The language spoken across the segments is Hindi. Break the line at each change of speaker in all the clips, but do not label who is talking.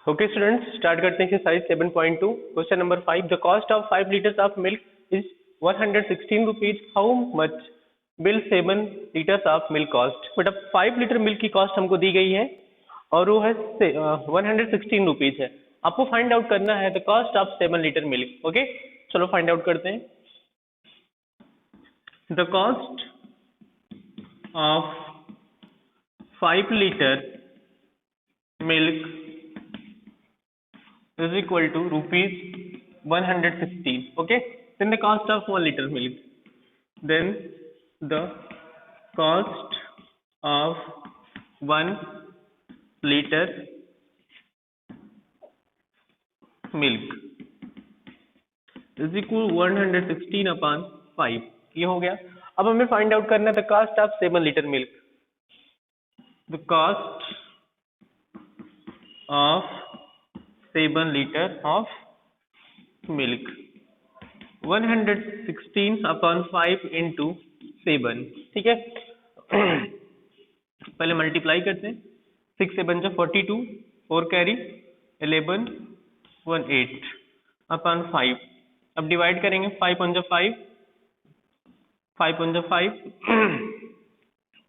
ओके स्टूडेंट्स, स्टार्ट करते हैं exercise 7.2 question number 5। The cost of 5 liters of milk is 116 rupees. How much will 7 liters of milk cost. बेटा 5 लीटर मिल्क की कॉस्ट हमको दी गई है और वो है 116 रुपीज है। आपको फाइंड आउट करना है the cost of 7 litre milk. Okay, चलो फाइंड आउट करते हैं। The cost of 5 litre milk is equal to rupees 116. Okay, then the cost of 1 liter milk, then the cost of 1 liter milk is equal 116 upon 5। ये हो गया। अब हमें फाइंड आउट करना है the cost of 7 liter milk। The cost of 7 liter of milk 116 upon 5 into 7। ठीक है, पहले मल्टीप्लाई करते हैं। 6 7 जा 42, 4 कैरी 11 18 अपॉन 5। अब डिवाइड करेंगे। 5 1 जा 5, 5 1 जा 5,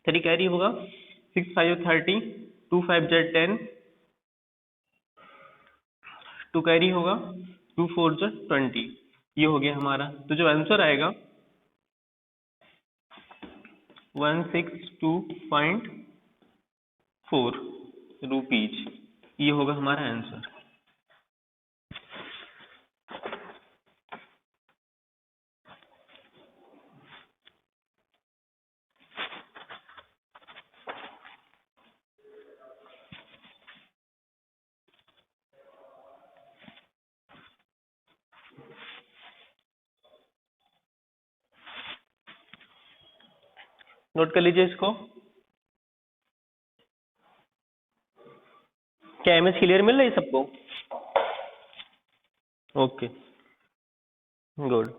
3 कैरी होगा। 6 5 30, 2 5 जा 10, 2 कैरी होगा, 2 4 जा 20। ये हो गया हमारा। तो जो आंसर आएगा 162.4 रुपीज, ये होगा हमारा आंसर। नोट कर लीजिए इसको। क्या इमेज क्लियर मिल रही है सबको? Okay, good.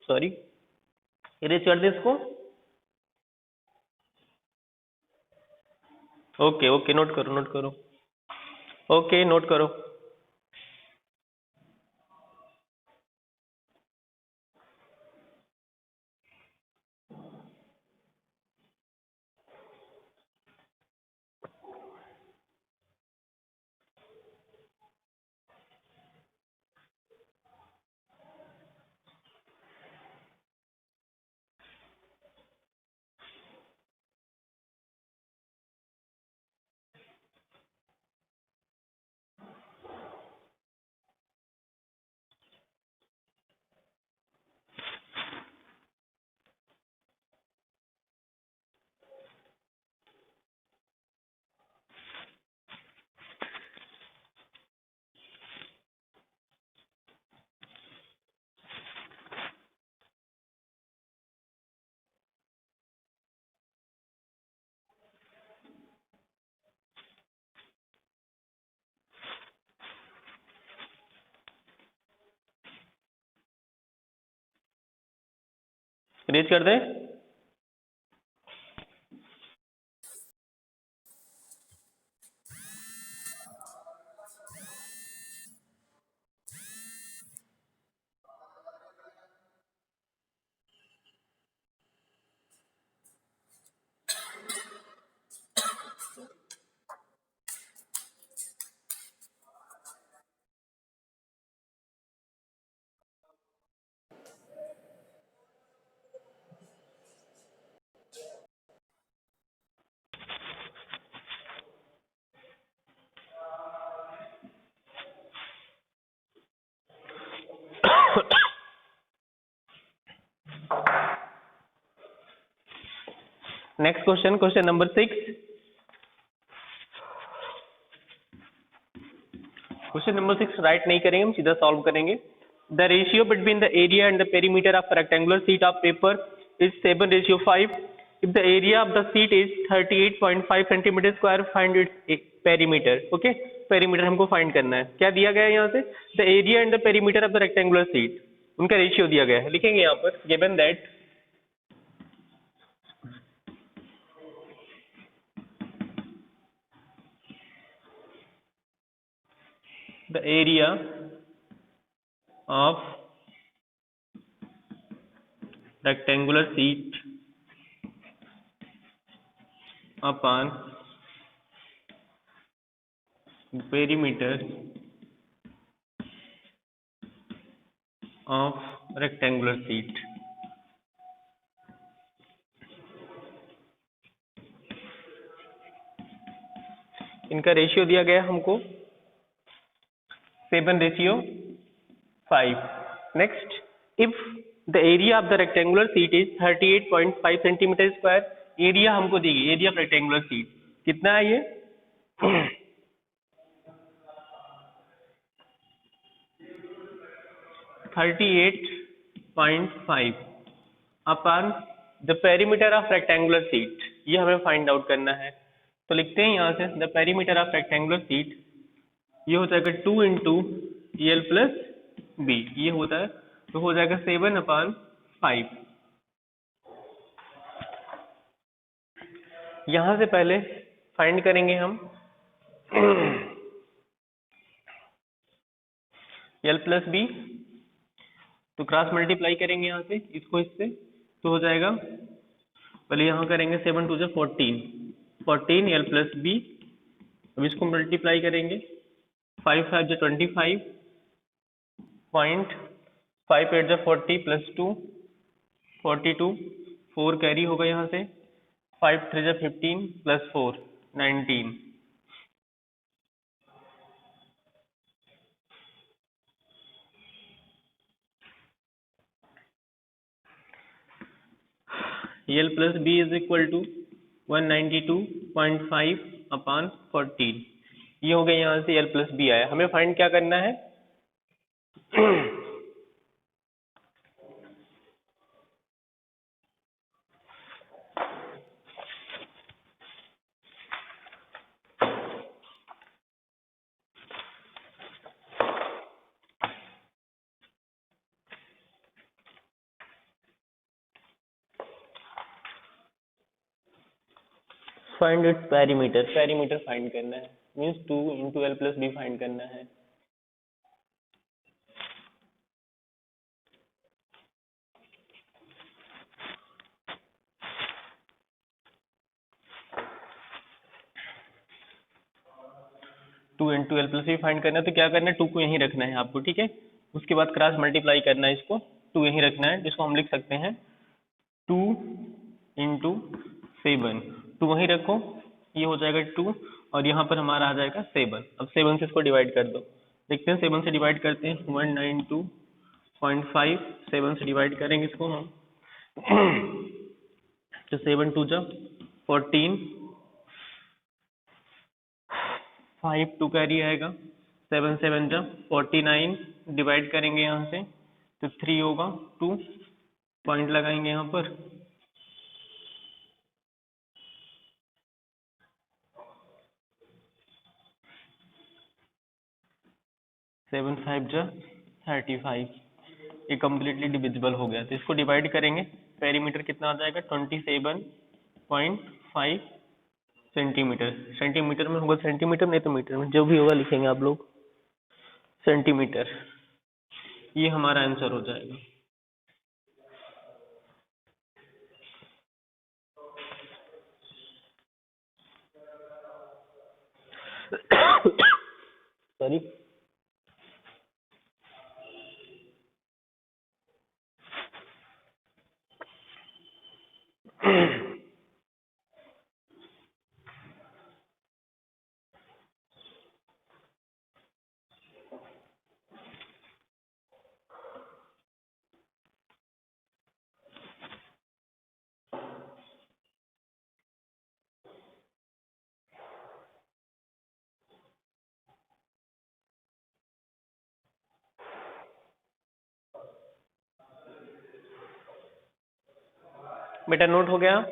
सॉरी, इरेज कर दे इसको। ओके ओके, नोट करो नोट करो। ओके, नोट करो। इरेज कर दे। Next question, question number 6। Question number 6 write नहीं करेंगे, हम सीधा सॉल्व करेंगे। The ratio between the area and the perimeter of a rectangular sheet of paper is 7:5. If the area of the sheet is 38.5 centimeter square, find its perimeter. Okay, perimeter हमको find करना है. क्या दिया गया है यहाँ से? The area and the perimeter of the rectangular sheet. उनका रेशियो दिया गया है. लिखेंगे यहाँ पर given that the area of rectangular sheet upon perimeter of rectangular sheet. इनका रेशियो दिया गया हमको 7:5. Next, if the area of the rectangular sheet is 38.5 centimeter square, area हमको दी गई, एरिया ऑफ रेक्टेंगुलर sheet कितना है ये? 38.5 upon the perimeter of rectangular sheet, ये हमें फाइंड आउट करना है. तो लिखते हैं यहाँ से the perimeter of rectangular sheet, ये हो जाएगा 2 इंटू एल प्लस बी, ये होता है तो हो जाएगा 7/5. यहाँ से पहले फाइंड करेंगे हम एल प्लस बी, तो क्रॉस मल्टीप्लाई करेंगे यहाँ से इसको इससे, तो हो जाएगा पहले यहाँ करेंगे 7 2 14 एल प्लस बी. अब इसको मल्टीप्लाई करेंगे 5 5 25 5 8 40 प्लस 2 42 4 कैरी होगा यहाँ से 5 3 15 plus 4 19. L plus B is equal to 192.5 upon 14. ये हो गया यहाँ से एल प्लस बी आया. हमें फाइंड क्या करना है? Find its perimeter. Perimeter find करना है, means 2 into L plus B find करना है. Two into L plus B find करना है, तो क्या करना है? 2 को यहीं रखना है आपको, ठीक है. उसके बाद क्रॉस मल्टीप्लाई करना है, इसको 2 यहीं रखना है, जिसको हम लिख सकते हैं 2 इंटू 7. 2 वहीं रखो, ये हो जाएगा 2 और यहाँ पर हमारा आ जाएगा 7. अब 7 से इसको डिवाइड कर दो. देखते हैं 7 से डिवाइड करते हैं. 192.5 7 से डिवाइड करेंगे इसको हम तो 7 2 14 5 2 कैरी आएगा 7 7 49 डिवाइड करेंगे यहाँ से तो 3 होगा 2 पॉइंट लगाएंगे यहाँ पर 7 5 35. ये कम्प्लीटली डिविजिबल हो गया. तो इसको डिवाइड करेंगे, पेरीमीटर कितना आ जाएगा? 27.5 सेंटीमीटर. सेंटीमीटर में होगा, सेंटीमीटर नहीं तो मीटर में, जो भी होगा लिखेंगे आप लोग सेंटीमीटर. ये हमारा आंसर हो जाएगा. सॉरी. बेटा नोट हो गया?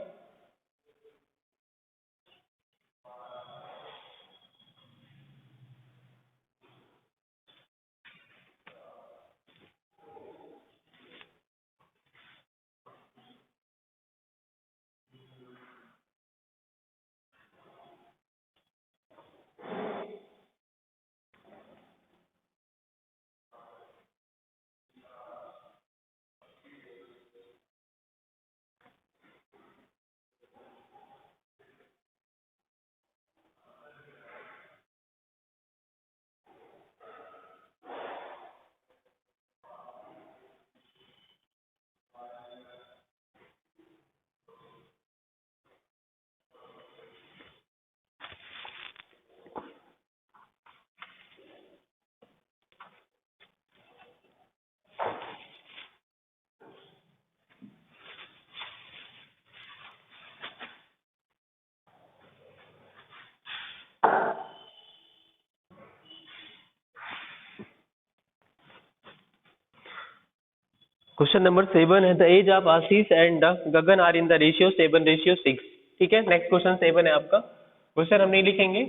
क्वेश्चन नंबर 7 है the age of Ashish and Gagan are in the ratio 7:6। ठीक है, नेक्स्ट क्वेश्चन 7 है आपका। क्वेश्चन हम नहीं लिखेंगे,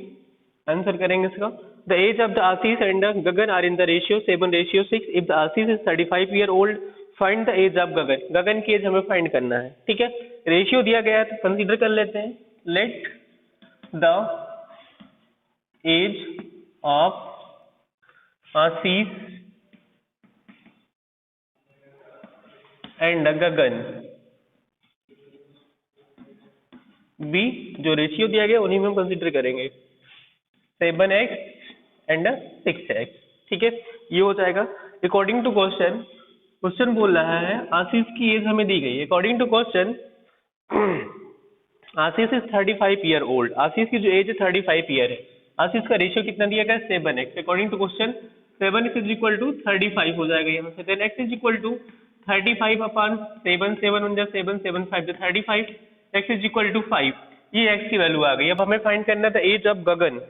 आंसर करेंगे इसका। The age of the Ashish and Gagan are in the ratio 7:6। If the Ashish is 35 year old find the age of Gagan. Gagan की एज हमें फाइंड करना है। ठीक है, रेशियो दिया गया है तो कंसीडर कर लेते हैं। Let the age of Ashish and Gagan be, जो रेशियो दिया गया उन्हीं में हम कंसीडर करेंगे, 7x एंड 6x। ठीक है, ये हो जाएगा अकॉर्डिंग टू क्वेश्चन। क्वेश्चन बोल रहा है आशीष की एज हमें दी गई है। According to question Ashish is 35 year old. Ashish की जो एज है 35 ईयर है। आशीष का रेशियो कितना दिया गया है? 7x। According to question 7x is equal to 35 हो जाएगा यहाँ से। Then x is equal to 35 upon 7, 7 1 7 7 5 तो 35, x इज इक्वल टू 5। ये x की वैल्यू आ गई। अब हमें फाइंड करना था एज ऑफ गगन।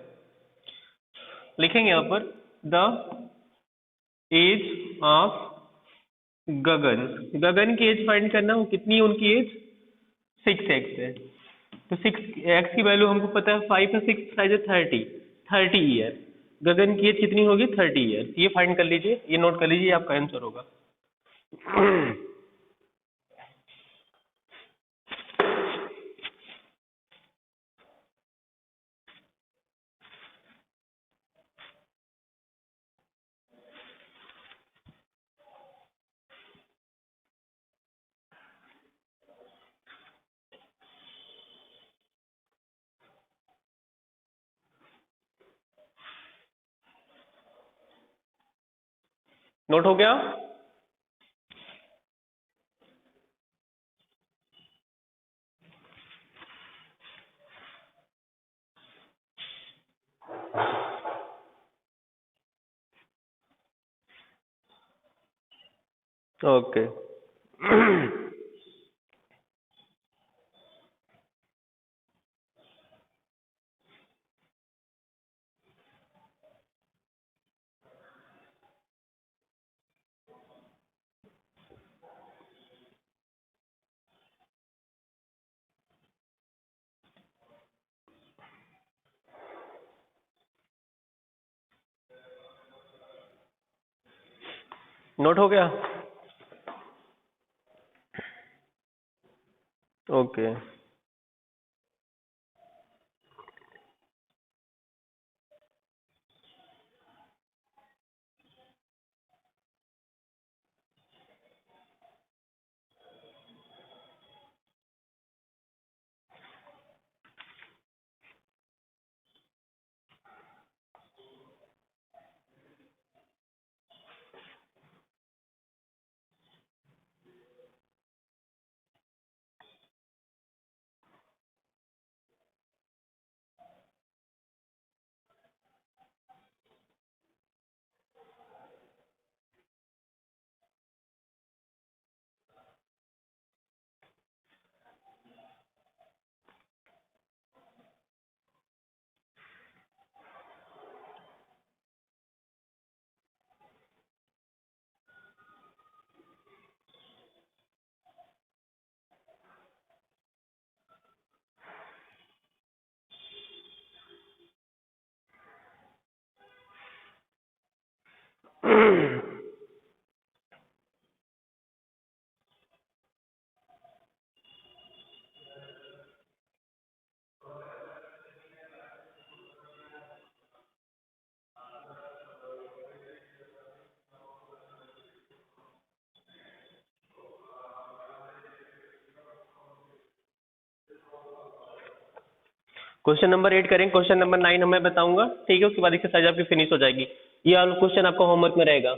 लिखेंगे यहाँ पर the age of Gagan. Gagan की एज फाइंड करना, वो कितनी है उनकी एज? 6x है। तो 6x की वैल्यू हमको पता है 5 है, 6 साइज है 30 ईयर। गगन की एज कितनी होगी? 30 ईयर। ये फाइंड कर लीजिए, ये नोट कर लीजिए, आपका आंसर होगा। नोट हो गया? ओके। नोट हो गया? ओके। क्वेश्चन नंबर 8 करेंगे, क्वेश्चन नंबर 9 मैं बताऊंगा, ठीक है, उसके बाद एक्सरसाइज आपकी फिनिश हो जाएगी। ये वाला क्वेश्चन आपका होमवर्क में रहेगा।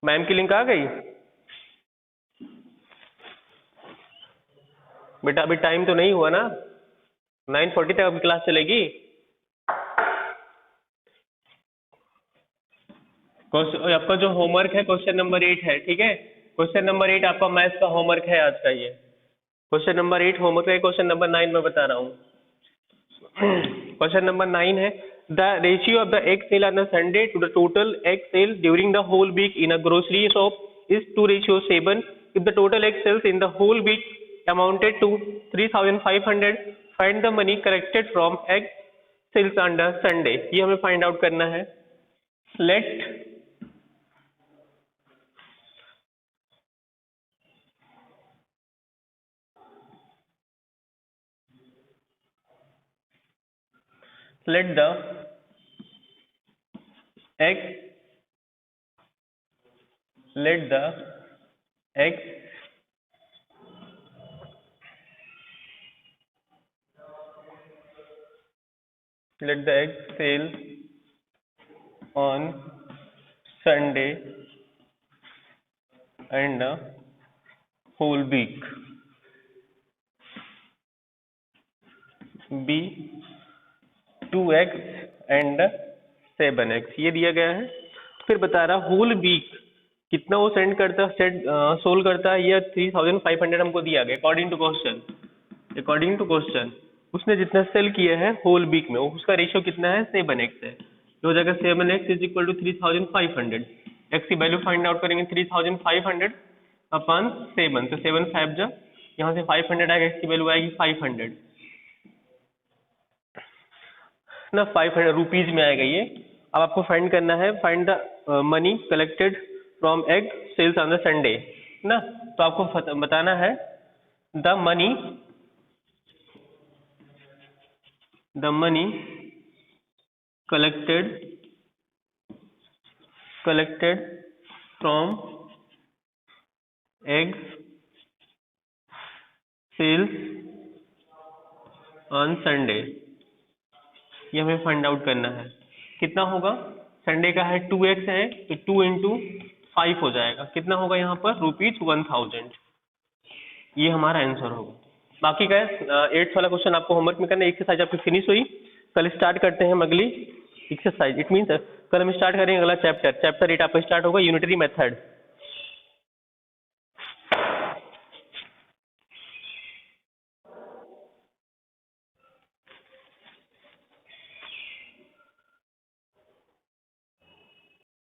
मैम की लिंक आ गई बेटा? अभी टाइम तो नहीं हुआ ना, 9:40 तक अभी क्लास चलेगी। आपका जो होमवर्क है क्वेश्चन नंबर 8 है, ठीक है, क्वेश्चन नंबर 8 आपका मैथ्स का होमवर्क है आज का। ये क्वेश्चन नंबर 8 होमवर्क है, क्वेश्चन नंबर 9 मैं बता रहा हूँ। क्वेश्चन नंबर 9 है, the ratio of the egg sale on Sunday to the total egg sale during the whole week in a grocery shop is 2:7। If the total egg sales in the whole week amounted to 3,500, find the money collected from egg sales on the Sunday. ये हमें फाइंड आउट करना है। Let the egg let the egg sale on Sunday and the whole week be 2x and 7x। ये दिया गया है। फिर बता रहा होल वीक कितना वो सेंड करता है, सोल्व करता है, ये 3,500 हमको दिया गया अकॉर्डिंग टू क्वेश्चन। उसने जितना सेल किया है होल वीक में उसका रेशियो कितना है, 7x है। तो हो जाएगा 7x is equal to 3,500। X की वैल्यू फाइंड आउट करेंगे 3,500 अपॉन 7, तो 7 5 जा, यहाँ से 500 आएगा, एक्स की वैल्यू आएगी 500 ना, 500 रुपीज में आएगा ये। अब आपको फाइंड करना है, find the money collected from egg sales on the Sunday ना। तो आपको बताना है the money collected from egg sales on Sunday. ये हमें फाइंड आउट करना है। कितना होगा, संडे का है 2x है, तो 2 इंटू 5 हो जाएगा। कितना होगा यहाँ पर, ₹1000। ये हमारा आंसर होगा। बाकी का 8th वाला क्वेश्चन आपको होमवर्क में करना है। एक्सरसाइज आपकी फिनिश हुई। कल स्टार्ट करते हैं हम अगली एक्सरसाइज। इट मीन्स कल हम स्टार्ट करेंगे अगला चैप्टर 8 आपका स्टार्ट होगा, यूनिटरी मेथड।